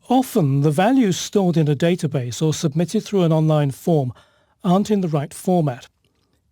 Often the values stored in a database or submitted through an online form aren't in the right format.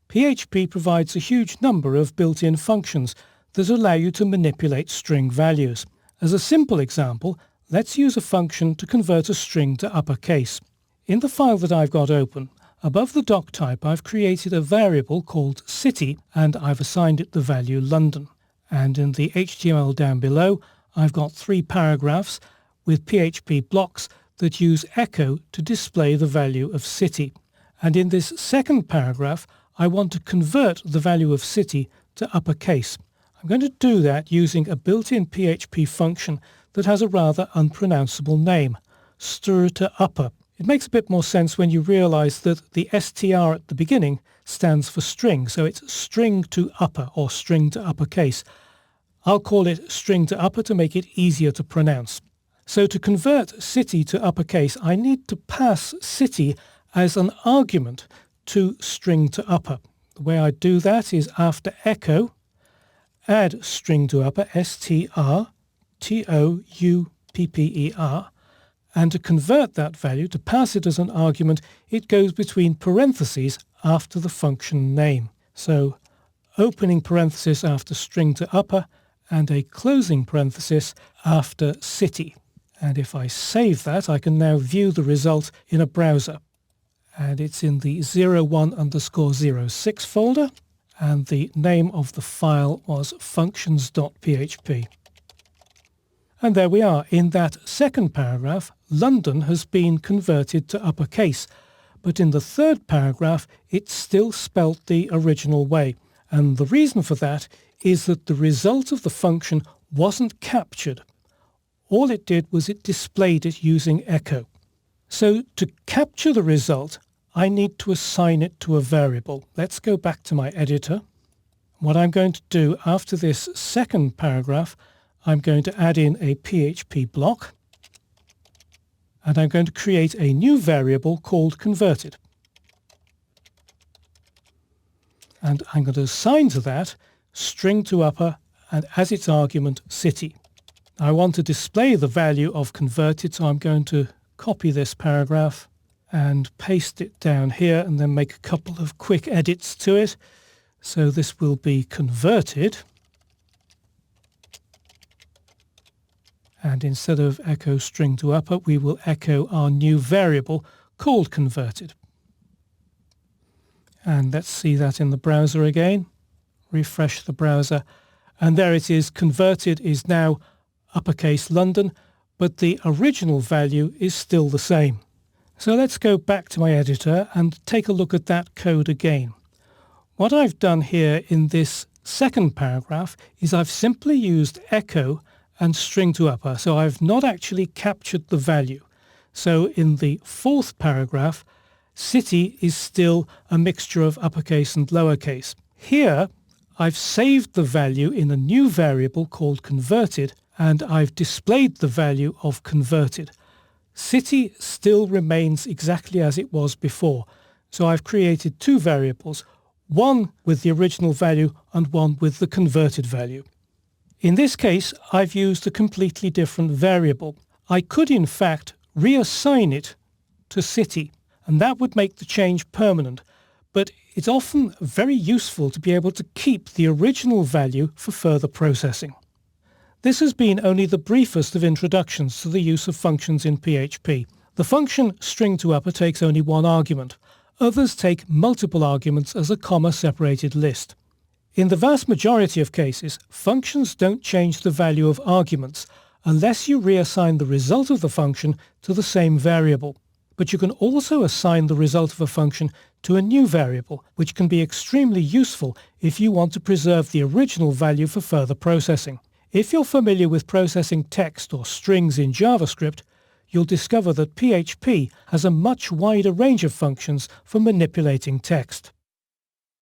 PHP provides a huge number of built-in functions that allow you to manipulate string values. As a simple example, let's use a function to convert a string to uppercase. In the file that I've got open, above the doc type I've created a variable called city and I've assigned it the value London. And in the HTML down below I've got 3 paragraphs with PHP blocks that use echo to display the value of city. And in this second paragraph I want to convert the value of city to uppercase. I'm going to do that using a built-in PHP function that has a rather unpronounceable name, str to upper. It makes a bit more sense when you realize that the str at the beginning stands for string, so it's string to upper or string to uppercase. I'll call it string to upper to make it easier to pronounce. So to convert city to uppercase, I need to pass city as an argument to string to upper. The way I do that is after echo, add string to upper, strtoupper, and to convert that value, to pass it as an argument, it goes between parentheses after the function name. So opening parenthesis after string to upper and a closing parenthesis after city. And if I save that, I can now view the result in a browser. And it's in the 01_06 folder, and the name of the file was functions.php. And there we are. In that second paragraph, London has been converted to uppercase, but in the third paragraph it's still spelt the original way. And the reason for that is that the result of the function wasn't captured. All it did was it displayed it using echo. So to capture the result, I need to assign it to a variable. Let's go back to my editor. What I'm going to do after this second paragraph, I'm going to add in a PHP block, and I'm going to create a new variable called converted. And I'm going to assign to that string to upper and as its argument city. I want to display the value of converted, so I'm going to copy this paragraph and paste it down here and then make a couple of quick edits to it. So this will be converted. And instead of echo string to upper, we will echo our new variable called converted. And let's see that in the browser again. Refresh the browser. And there it is. Converted is now uppercase London, but the original value is still the same. So let's go back to my editor and take a look at that code again. What I've done here in this second paragraph is I've simply used echo and string to upper, so I've not actually captured the value. So in the fourth paragraph, city is still a mixture of uppercase and lowercase. Here, I've saved the value in a new variable called converted, and I've displayed the value of converted. City still remains exactly as it was before, so I've created 2 variables, one with the original value and one with the converted value. In this case, I've used a completely different variable. I could in fact reassign it to city, and that would make the change permanent, but it's often very useful to be able to keep the original value for further processing. This has been only the briefest of introductions to the use of functions in PHP. The function string to upper takes only one argument. Others take multiple arguments as a comma-separated list. In the vast majority of cases, functions don't change the value of arguments unless you reassign the result of the function to the same variable. But you can also assign the result of a function to a new variable, which can be extremely useful if you want to preserve the original value for further processing. If you're familiar with processing text or strings in JavaScript, you'll discover that PHP has a much wider range of functions for manipulating text.